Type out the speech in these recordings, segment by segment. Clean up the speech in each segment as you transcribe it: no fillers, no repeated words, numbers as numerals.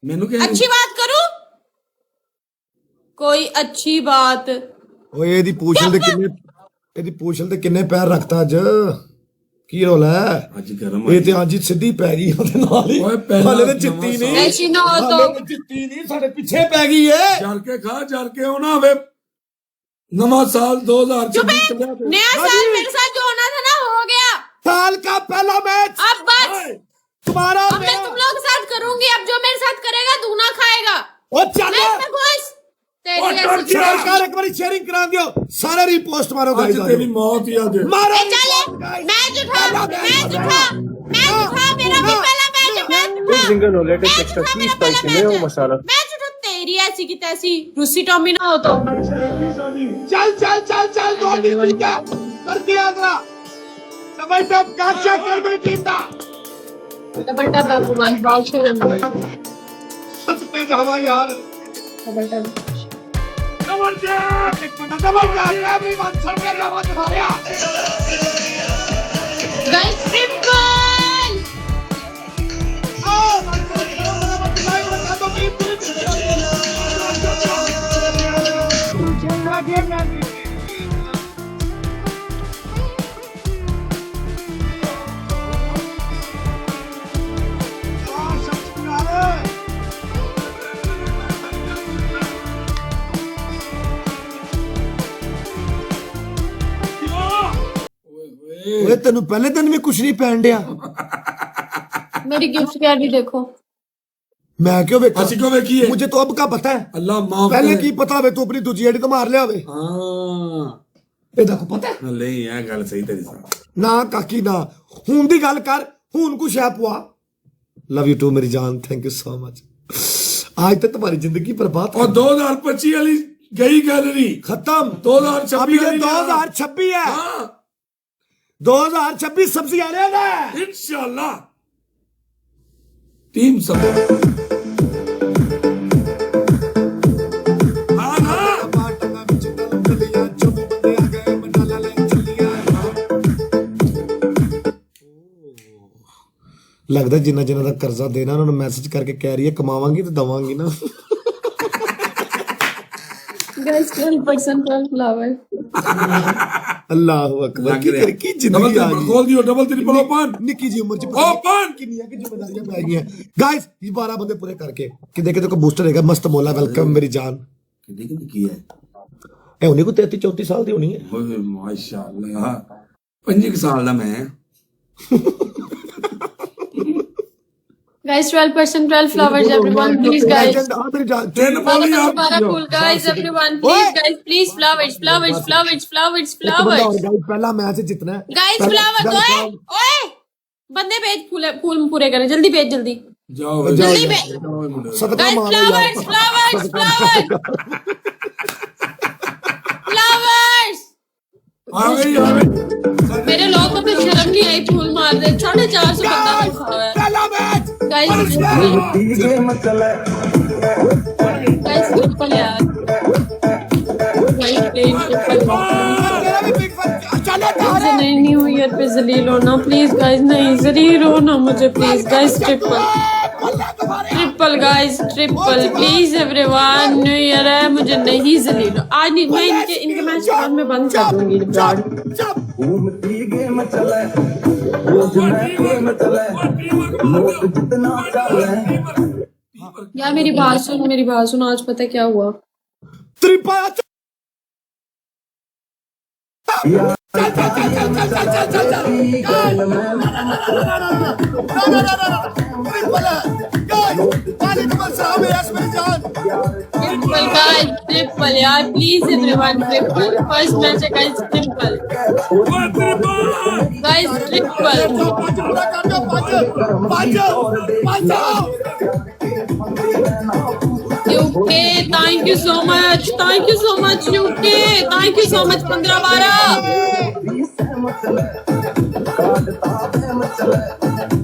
मैनू क्या अच्छी बात करूं? कोई अच्छी बात। ਓਏ ਇਹਦੀ ਪੂਛਲ ਤੇ ਕਿੰਨੇ ਪੈਰ ਰੱਖਤਾ ਅੱਜ ਕੀ ਰੋਲਾ ਹੈ आज गरम ਇਹ ਤੇ ਅੱਜ ਹੀ ਸਿੱਧੀ ਪੈ ਗਈ ਉਹਦੇ ਨਾਲ ਹੀ ਓਏ ਪਹਿਲਾਂ ਹਾਲੇ ਤੇ ਜਿੱਤੀ ਨਹੀਂ ऐसी ना हो तो ਹਾਲੇ ਤੇ ਜਿੱਤੀ ਨਹੀਂ ਸਾਡੇ ਪਿੱਛੇ ਪੈ ਗਈ ਏ जल के खा जल के होना वे नवा साल 2026 चला पे। नया साल मेरे साथ जो होना था ना हो गया। साल का पहला मैच अब बस तुम्हारा अब मैं तुम लोग के साथ करूंगी। अब जो मेरे साथ करेगा दूना खाएगा। ओ चलो मैं इसमें घुस तेरी और डर ऐसी- गया। सरकार एक बार शेयरिंग करा दियो सारे रिपोस्ट मारो आज गाइस तेरी मौत ही आज मारो ए, चल मैच उठा मैच उठा मैच उठा मेरा भी पहला मैच है, मैच उठा जिंगल हो लेटेस्ट मैच एक्स्ट्रा उठा 30 मेरा पहला स्पाइसी में वो मैच है। मसाला मैच उठा तेरी ऐसी की तैसी रूसी टॉमी ना हो तो चल चल चल चल दो ठीक है कर दिया अगला डबल टॉप काचा कर गई टीम दा डबल टैप भगवान बाल से सच पे जावा यार डबल टैप डबल टॉप एक मिनट डबल टॉप एवरीवन सर्वे जावा तुम्हारे गाइस ट्रिपल ओए तेनू पहले दिन में कुछ नहीं पहन दिया मेरी गिफ्ट कैडी देखो। मैं क्यों बेटा ਅਸੀਂ ਕਿਉਂ ਵੇਖੀਏ मुझे तो अब का पता है ਅੱਲਾ ਮਾਫ पहले करे की पता वे तू अपनी दूजी एडी तो मार लिया वे ਹਾਂ ਇਹਦਾ ਕੋ ਪਤਾ ਹੈ? ਨਹੀਂ ਇਹ ਗੱਲ ਸਹੀ ਤੇਰੀ ਸਾਹ ਨਾ ਕਾਕੀ ਨਾ ਹੁਣ ਦੀ ਗੱਲ ਕਰ ਹੁਣ ਕੁਛ ਹੈ ਪੁਆ लव यू टू मेरी जान थैंक यू सो मच आज तक तुम्हारी जिंदगी बर्बाद और 2025 वाली गई गैलरी खत्म 2026 अभी ये वाली 2026 है हाँ 2026 सबसे आने है इंशाल्लाह टीम सब हाँ ना लगता जिन्ना जिन्ना का कर्जा देना उन्होंने मैसेज करके कह रही है कमावांगी तो दवांगी ना गाइस 12% 12 फ्लावर अल्लाह अकबर लग की रहा। तेरी की डबल जिंदगी आ ट्रिपल गई खोल दियो डबल ट्रिपल ओपन निक्की जी उम्र च ओपन किन्नियां की जिम्मेदारियां पै गई हैं गाइस ये 12 बंदे पूरे करके कि देखे तो बूस्टर रहेगा मस्त बोला वेलकम मेरी जान की है ए होनी को 33 34 साल दी होनी है ओए माशाल्लाह 25 साल दा मैं guys 12% 12 flowers everyone please guys Legend, हाँ, मेरी जान ट्रेन बोली आप Para cool guys everyone please guys please flowers flowers flowers flowers एक बंदा और flowers गाइस पहला मैच जितना है गाइस पहला- flowers पहला- ओए ओए बंदे भेज फूल पूरे करें जल्दी भेज जल्दी जाओ जाओ, जल्दी जाओ, मुंडे। सदका गाइस मारो यार flowers flowers flowers आ गई मेरे लोग को भी शर्म नहीं आई फूल मार दे 450 बंदा बैठा हुआ है पहला मैच गाइस गाइस ट्रिपल यार वाइट प्लेन ट्रिपल तेरा भी बिग फैन चलो मुझे नहीं न्यू ईयर पे जलील होना प्लीज गाइस नहीं जलील होना मुझे please guys triple guys triple please everyone new year है मुझे नहीं जलील हो आज नहीं मैं इनके मैच के बाद में बंद कर दूंगी ब्रॉड यार मेरी बात सुन आज पता है क्या हुआ त्रिपल चल चल चल चल चल चल चल चल चल वालेकुम अस्सलाम यस मेरी जान ट्रिपल गाइस ट्रिपल यार please everyone triple first match है guys triple guys triple UK thank you so much UK thank you so much 15-12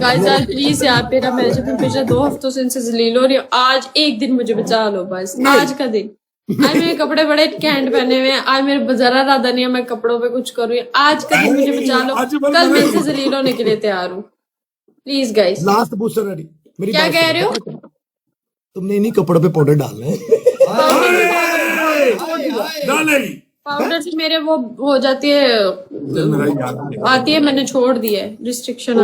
guys यार प्लीज यार मेरा मैच अभी पिछले 2 हफ्तों से इनसे जलील हो रही हूँ आज एक दिन मुझे बचा लो बस आज का दिन आज मेरे कपड़े बड़े कैंट पहने हुए हैं आज मेरे जरा इरादा नहीं है मैं कपड़ों पे कुछ करूँ आज का दिन मुझे बचा लो कल मैं इनसे जलील होने के लिए तैयार हूँ please guys last booster ready मेरी क्या बात कह सुनो, रहे हो तुमने इन्हीं कपड़ों पे पाउडर डालना है। डालेगी पाउडर से मेरे वो हो जाती है, आती है, मैंने छोड़ दिया है, रिस्ट्रिक्शन।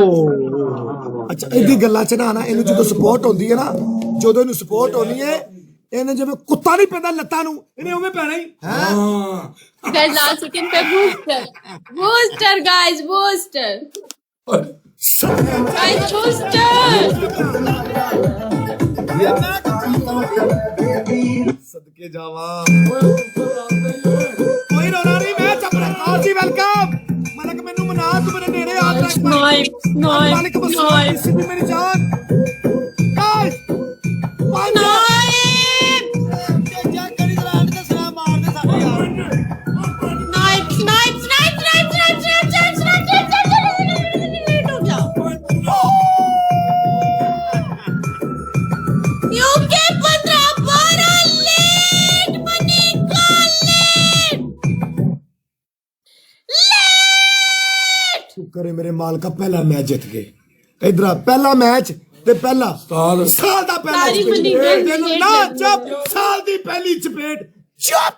अच्छा इदी गल्लां च ना आना, इन्हें जो सपोर्ट होती है ना, जो इन्हें सपोर्ट होनी है, इन्हें जिवें कुत्ता नहीं पैंदा लत्तां नूं, इन्हें उवें पैना ही। गाइस लास्ट सेकंड पे booster, booster guys, booster guys, booster. सदके जावा कोई रोना नहीं, मैं चपड़ा जी वेलकम मलक मैनू मना, तू मेरे नेड़े आ तक नाइस नाइस नाइस मेरी जान गाइस करे मेरे माल का पहला मैच जीत गए। इधर पहला मैच ते पहला साल दा पहला ना चुप, साल दी पहली चपेट चुप।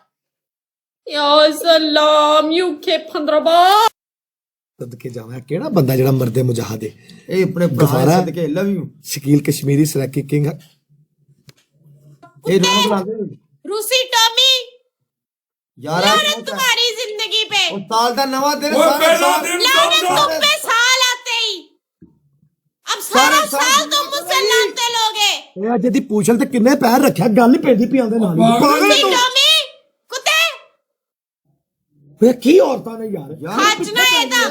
या सलाम यूके 15 बार सदके जावा केड़ा बंदा जेड़ा मरदे मुजाहिद ए अपने गफारा सदके love you Shakeel Kashmiri Saraiki king ए रोना बुलाते रूसी टॉमी यार तुम्हारी जिंदगी पे और साल दा नवा तेरे वो सारे पहला साल दिन तुम पे साल आते ही अब सारा साल तुम मुझसे लड़ते लोगे। ए अज दी पूछल ते किन्ने पैर रखया, गल ही पेंदी पी आंदे नाल पागल है तू। टॉमी कुत्ते वे की औरतां ने यार खाचना है था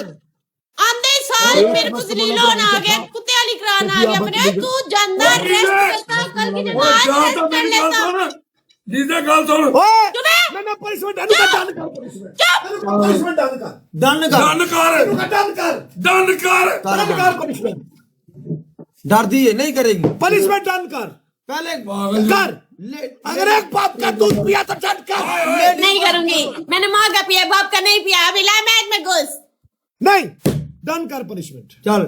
आंधे साल मेरे को जलीलो ना आ गया, कुत्ते वाली करान आ गया। मैंने तू जानदार रेस्ट करता, कल की जगह आज रेस्ट कर लेता। जीजा गल सुन ओए मैं पनिशमेंट डन कर पनिशमेंट डन कर डन कर डन कर डन कर पनिशमेंट डरदी है नहीं करेगी पनिशमेंट डन कर पहले कर। अगर एक बाप का दूध पिया तो डन कर। नहीं करूंगी, मैंने माँ का पिया, बाप का नहीं पिया। अभी ला मैच में घुस। नहीं डन कर पनिशमेंट। चल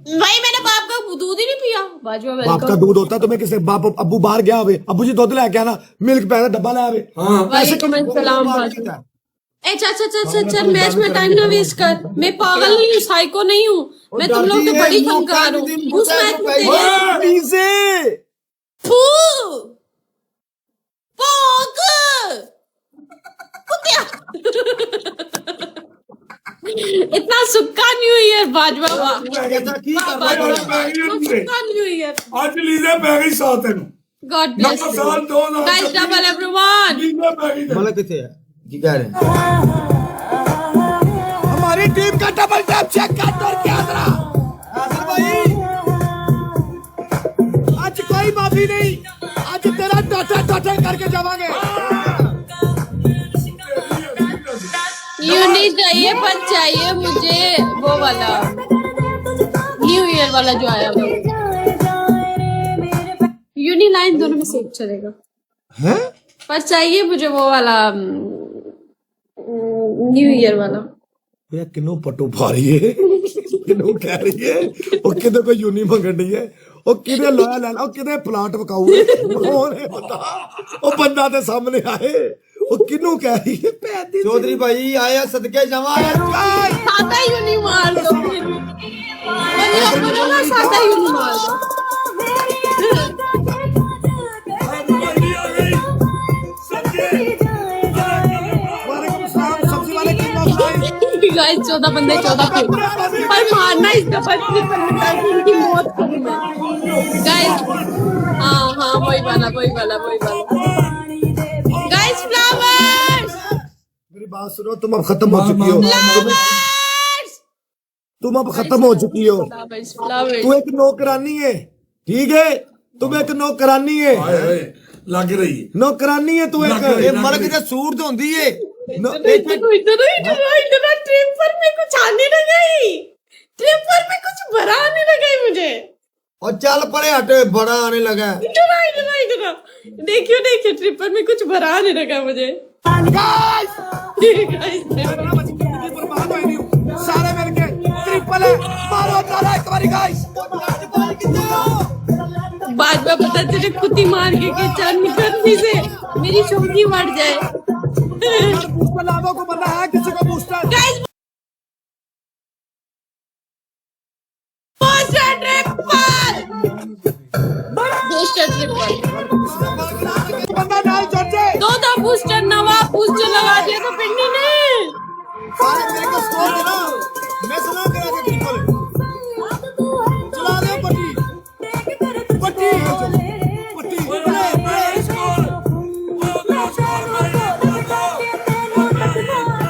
भाई मैंने बाप का दूध ही नहीं पिया। बाजू बाप का दूध होता तो मैं किसे बाप अब्बू बाहर गया होवे, अब्बू जी दूध लेके आना, मिल्क पैकेट डब्बा ले आवे। वालेकुम सलाम बाजू। ए चल मैच में टाइम ना वेस्ट कर। मैं पागल नहीं हूँ, साइको नहीं हूँ मैं, तुम लोग तो बड़ी फनकार हूँ। उस मैच में पीछे फू पोक कुत्ता इतना सुक्का न्यू ईयर बाजवा वाह, कहता की कर सुक्का न्यू ईयर। आज लीजा पै गई साथ तेन गॉड ब्लेस यू साल 2000 गाइस, डबल एवरीवन। लीजा पै गई मतलब किथे है की कह रहे हैं हमारी टीम का डबल टैप चेक कर और क्या जरा आसिर भाई, आज कोई माफी नहीं, आज तेरा टोटा करके जावांगे। यूनी चाहिए पर चाहिए मुझे वो वाला न्यू ईयर वाला जो आया वो यूनी लाइन, दोनों में से एक चलेगा। हैं पर चाहिए मुझे वो वाला न्यू ईयर वाला। भैया किनो पटो पा रही है, किनो कह रही है वो किदे को यूनी मंगनी है, वो किदे लोया ले लो, किदे प्लाट पकाऊ है, वो बंदा ते सामने आए, वो किनो कह रही है पैदी चौधरी भाई आया सदके जावा सादा यूनी मार दो फिर, सादा यूनी मार दो। गाइस 14 बंदे 14 पे पर मारना इसका पत्नी पर इनकी मौत करूं मैं गाइस। हाँ वही वाला गाइस। फ्लावर्स मेरी बात सुनो, तुम अब खत्म हो चुकी हो, तुम अब खत्म हो चुकी हो। तू एक नौकरानी है, ठीक है, तुम एक नौकरानी है, लग रही है नौकरानी है तू एक। ये मलक दे सूट तो होंदी है इतना ट्रिप पर मैं कुछ आने ना गई, ट्रिप पर मैं कुछ भरा आने ना गई मुझे। और चल परे हट, बड़ा आने लगा है। इतना देखियो ट्रिप पर मैं कुछ भरा आने लगा मुझे। सारे मिलके ट्रिपल है, मारो तारा एक बारी गाइस। बाद में पता चले कुत्ती मार के चार निकलने से मेरी चौकी बढ़ जाए। बूस्टर लादो को बंदा है किसी को बूस्टर गाइस बूस्टर ट्रिपल बंदा नाल चढ़ जाए दो बूस्टर नवा बूस्टर लगा दिया तो पिंडी ने सारे मेरे को स्कोर देना मैं सुना करा के ट्रिपल चला दे पट्टी पट्टी पट्टी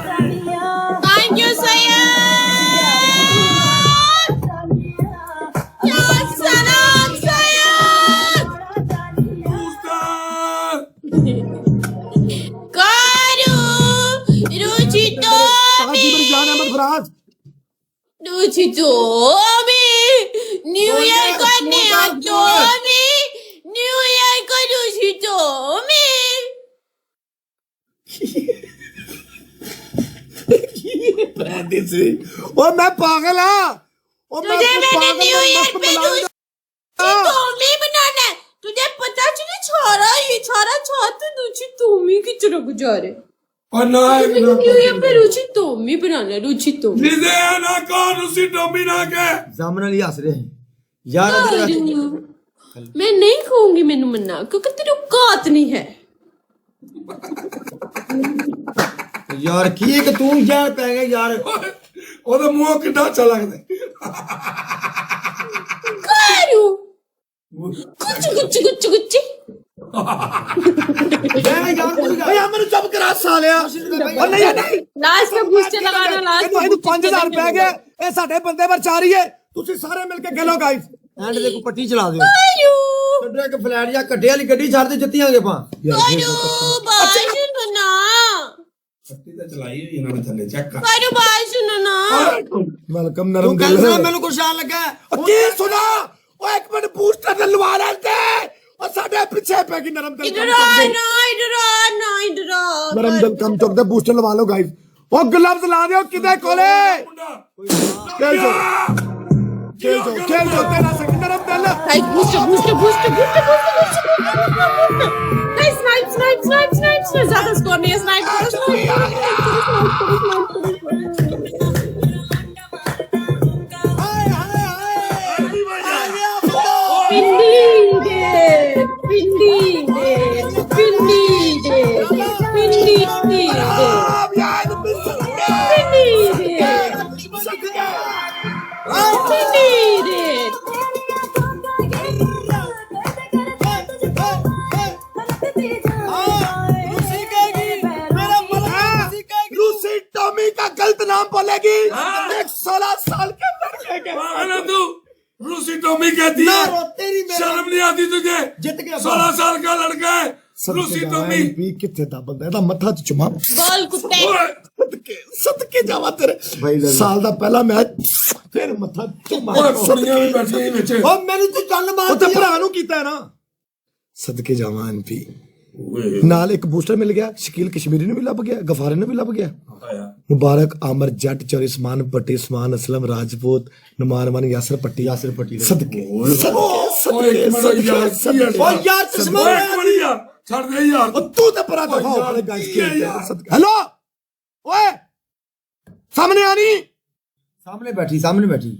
थैंक यू सैयद या सलाम सैयद कारू रुचितो मेरी जान अहमद फराज रुचितो न्यू ईयर करने आतो न्यू ईयर का रुचितो ओ मैं पागल हां ओ तुझे मैंने न्यू ईयर पे रुचितो बनाना है तुझे पता चले छोरा ये छोरा तो रुचितो की तरह गुजारे और ना एक ना न्यू ईयर पे रुचितो बनाना रुचितो निदे ना कौन उसी टोपी ना के जामन अली हंस रहे हैं यार मैं नहीं कहूंगी मैनू मन्ना क्योंकि तेरी औकात नहीं है यार की कि तू यार पै गया यार ਉਹਦਾ ਮੂੰਹ ਕਿੱਡਾ ਅੱਛਾ ਲੱਗਦਾ कारू कुछ कुछ कुछ कुछ मैं यार कोई ਓਏ ਆ ਮੈਨੂੰ ਚੁੱਪ ਕਰਾ ਸਾਲਿਆ ਓ ਨਹੀਂ ਨਹੀਂ लास्ट में बूस्टर लगाना लास्ट में ਇਹਨੂੰ 5000 ਰੁਪਏ ਗਏ ਇਹ ਸਾਡੇ ਬੰਦੇ ਪਰ ਚਾ ਰਹੀ ਹੈ ਤੁਸੀਂ ਸਾਰੇ ਮਿਲ ਕੇ ਖੇਲੋ ਗਾਇਸ ਐਂਡ ਦੇ ਕੋ ਪੱਟੀ ਚਲਾ ਦਿਓ कारू ਕੱਢਿਆ ਇੱਕ ਫਲੈਟ ਜਾਂ ਕੱਢੇ ਵਾਲੀ ਗੱਡੀ ਛੱਡ ਦੇ ਜਿੱਤੀਆਂਗੇ ਆਪਾਂ कारू बात सुनो ना ਪੱਟੀ ਤਾਂ ਚਲਾਈ ਹੋਈ ਇਹਨਾਂ ਨੇ ਥੱਲੇ ਚੈੱਕ ਕਰ कारू बात सुनो ना ਵੈਲਕਮ ਤੂੰ ਨਰਮ ਗੱਲ ਦਿਲ ਸੁਣਾ ਮੈਨੂੰ ਕੁਛ ਆਣ ਲੱਗਾ ਓ ਕੀ ਸੁਣਾ ਓ ਇੱਕ ਮਿੰਟ ਬੂਸਟਰ ਤੇ ਲਵਾ ਲੈਂਦੇ ਓ ਸਾਡੇ ਪਿੱਛੇ ਪੈ ਗਈ ਨਰਮ ਦਿਲ इधर आ ना इधर आ ना इधर आ ਨਰਮ ਦਿਲ ਕੰਮ ਚੁੱਕਦੇ ਬੂਸਟਰ ਲਵਾ ਲਓ ਗਾਇਸ ਓ ਗਲਵਜ਼ ਲਾ ਦਿਓ ਕਿਦੇ ਕੋਲੇ ਖੇਲ ਜੋ ਤੇਰਾ ਸੰਗ ਨਰਮ ਦਿਲ Guys, booster. Guys, snipe. ज्यादा स्कोर नहीं है, snipe करो. रूसी टॉमी का गलत नाम बोलेगी एक 16 साल के लड़के के पागल तू रूसी टोमी कहती ना है रो तेरी मेरा शर्म नहीं आती तुझे जित गया 16 साल का लड़का है रूसी टोमी ਵੀ ਕਿੱਥੇ ਦਾ ਬੰਦਾ ਇਹਦਾ ਮੱਥਾ ਚ ਚੁਮਾ Goal कुत्ते. ਸਦਕੇ ਜਾਵਾ ਤੇਰੇ ਸਾਲ ਦਾ ਪਹਿਲਾ ਮੈਚ ਫਿਰ ਮੱਥਾ ਚੁਮਾ ਓਏ ਕੁੜੀਆਂ ਵੀ ਬੈਠੀਆਂ ਵਿੱਚ ਓ ਮੈਨੂੰ ਤੂੰ ਚੰਨ ਮਾਰ ਉਹ ਤਾਂ ਭਰਾ ਨੂੰ ਕੀਤਾ ਹੈ ਨਾ ਸਦਕੇ ਜਾਵਾਂ ਐਮਪੀ ਨਾਲ ਇੱਕ ਬੂਸਟਰ ਮਿਲ ਗਿਆ ਸ਼ਕੀਲ ਕਸ਼ਮੀਰੀ ਨੂੰ ਵੀ ਲੱਭ ਗਿਆ ਗਫਾਰੇ ਨੂੰ ਵੀ ਲੱਭ ਗਿਆ ਮੁਬਾਰਕ ਆਮਰ ਜੱਟ ਚੌਰੀ ਸਮਾਨ ਪੱਟੀ ਸਮਾਨ ਅਸਲਮ ਰਾਜਪੂਤ ਨਮਾਨ ਮਨ ਯਾਸਰ ਪੱਟੀ ਸਦਕੇ ਓਏ ਇੱਕ ਮਿੰਟ ਯਾਰ ਕੀ ਹੈ ਓ ਯਾਰ ਚਸ਼ਮਾ ਓਏ ਇੱਕ ਮਿੰਟ ਯਾਰ ਛੱਡ ਦੇ ਯਾਰ ਉਹ ਤੂੰ ਤਾਂ ਪਰਾ ਦਫਾ ਹੋ ਆਪਣੇ ਗਾਇਸ ਕੇ ਸਦਕੇ ਹੈਲੋ ਓਏ ਸਾਹਮਣੇ ਆਣੀ ਸਾਹਮਣੇ ਬੈਠੀ ਸਾਹਮਣੇ ਬੈਠੀ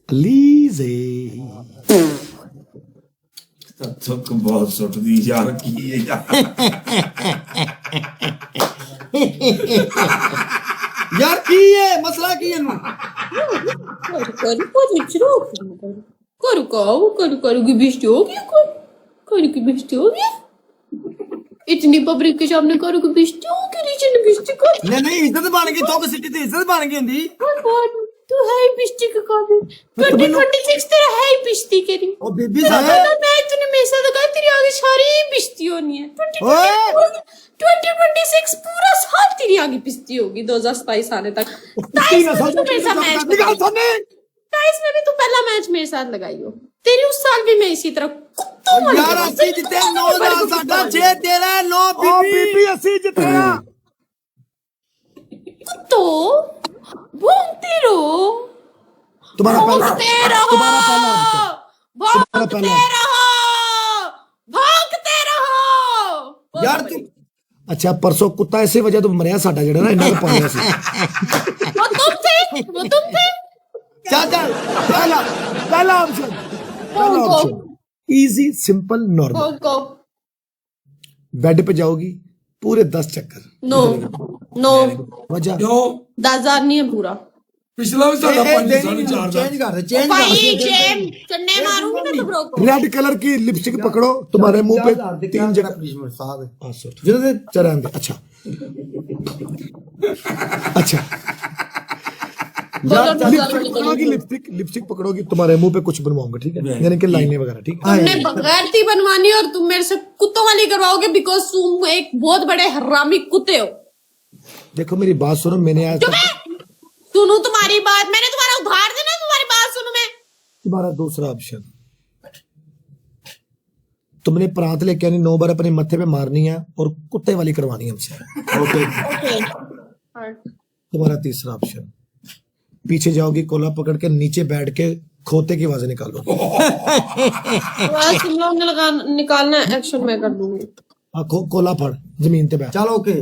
ਅਲੀਜ਼ੇ ਥੱਕ ਬਹੁਤ ਸੁੱਟਦੀ ਯਾਰ ਕੀ ਹੈ ਯਾਰ ਕੀ ਹੈ ਮਸਲਾ ਕੀ ਹੈ ਨੂੰ करू की बिस्टी हो गया करू की बिस्टी हो गया इतनी पब्लिक के सामने करू की बिस्टी हो गई नीचे ने बिस्टी कर ਨਹੀਂ ਇੱਜ਼ਤ ਬਣ ਗਈ ਥੋਕ ਸਿੱਟੀ ਤੇ ਇੱਜ਼ਤ ਬਣ ਗਈ ਹੁੰਦੀ तू है ही बिस्टी का काबिल 2026 तेरा है ही बिस्ती करी ਉਹ ਬੀਬੀ ਸਾਡੇ मैं तूने मेरे साथ कहा तेरी आगे सारी बिस्ती होनी है ओए! 2026 पूरा साल तेरी आगे बिस्ती होगी 2027 आने तक 27 मेरे साथ मैच ਨਿਕਾਲ ਸਾਹਮਣੇ 27 में भी तू पहला मैच मेरे साथ लगाई हो तेरी उस साल भी मैं इसी तरह कुत्तों वाली ਯਾਰ ਅਸੀਂ ਜਿੱਤੇ 9 ਦਾ ਸਾਡਾ 6 ਤੇਰਾ 9 ਓ ਬੀਬੀ ਬੀਬੀ ਅਸੀਂ ਜਿੱਤਿਆ कुत्तो बोलते रहो तुम्हारा पहला भौंकते रहो, तुम्हारा पहला ऑप्शन भौंकते रहो, भौंकते रहो। यार तू अच्छा परसों कुत्ता इसी वजह तो मरिया साडा जेड़ा ना इन्ना को पाया सी वो तुम थे चल चल पहला ऑप्शन इजी सिंपल नॉर्मल भौंको। बेड पे जाओगी पूरे 10 चक्कर नो नो वजह क्यों 10,000 नहीं है पूरा पिछला भी साढ़ा 5-4 चेंज कर दे चेंज भाई जेम चन्ने मारूंगी ना तुम लोग को। रेड कलर की लिपस्टिक पकड़ो तुम्हारे मुंह पे 3 जगह साहब जिन्होंने चरण दे अच्छा अच्छा लिपस्टिक पकड़ोगी लिपस्टिक पकड़ोगी तुम्हारे मुंह पे कुछ बनवाऊंगा ठीक है यानी कि लाइनें वगैरह ठीक है तुमने बगैरती बनवानी और तुम मेरे से कुत्तों वाली करवाओगे बिकॉज तुम एक बहुत बड़े हरामी कुत्ते हो। देखो मेरी बात सुनो मैंने आज चुप है, सुनू तुम्हारी बात, मैंने तुम्हारा उधार देना, तुम्हारी बात सुनू मैं। तुम्हारा दूसरा ऑप्शन तुमने प्रांत लेके आनी 9 बार अपने मत्थे पे मारनी है और कुत्ते वाली करवानी है हमसे ओके तुम्हारा तीसरा ऑप्शन पीछे जाओगी कोला पकड़ के नीचे बैठ के खोते की आवाजें निकालो आवाज तुम लोग ने निकालना एक्शन मैं कर दूंगी। कोला फड़ जमीन पे बैठ चल ओके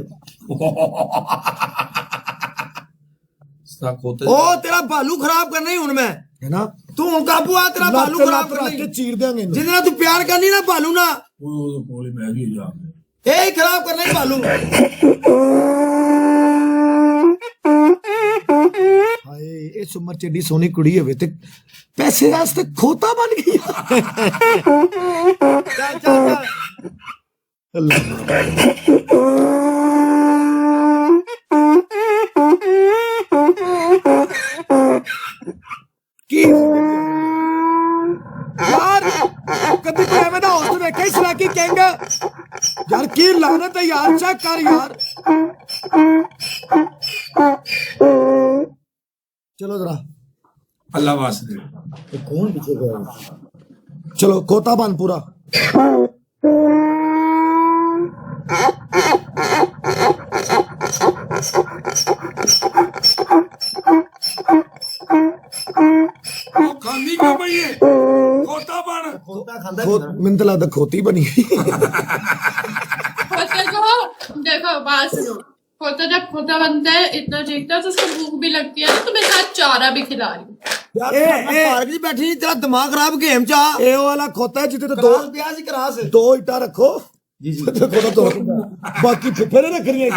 होते ओ तेरा बालू खराब करना ही हूं मैं है ना तू हूं काबू आ तेरा बालू खराब कर के चीर देंगे इन्हें। जितना तू प्यार करनी ना बालू ना कोली महंगी जा ए खराब करना ही बालू हाय इस उम्र च एडी सोहनी कुड़ी होवे ते पैसे वास्ते खोता बन गई चल चल चल की यार कभी कोई एवें दा होस्ट देखा इस लाकी कहेंगे यार की लानत है यार चेक कर यार चलो जरा अल्लाह वास्ते कौन पीछे गया चलो खोता बन पूरा खानी क्यों पई है खोता बन खोता खांदा मैंने तो लगता खोती बनी खोते को देखो बात सुनो, खोता जब खोता बनता है इतना चीखता है तो उसको भूख भी लगती है तो मैं साथ चारा भी खिला रही हूँ। पार्क च बैठी तेरा दिमाग खराब गेम चा ए वाला खोता है जिते तो दो क्रास ब्याह सी क्रास 2 ईटा रखो जी खोता तो बाकी फिर रखनी है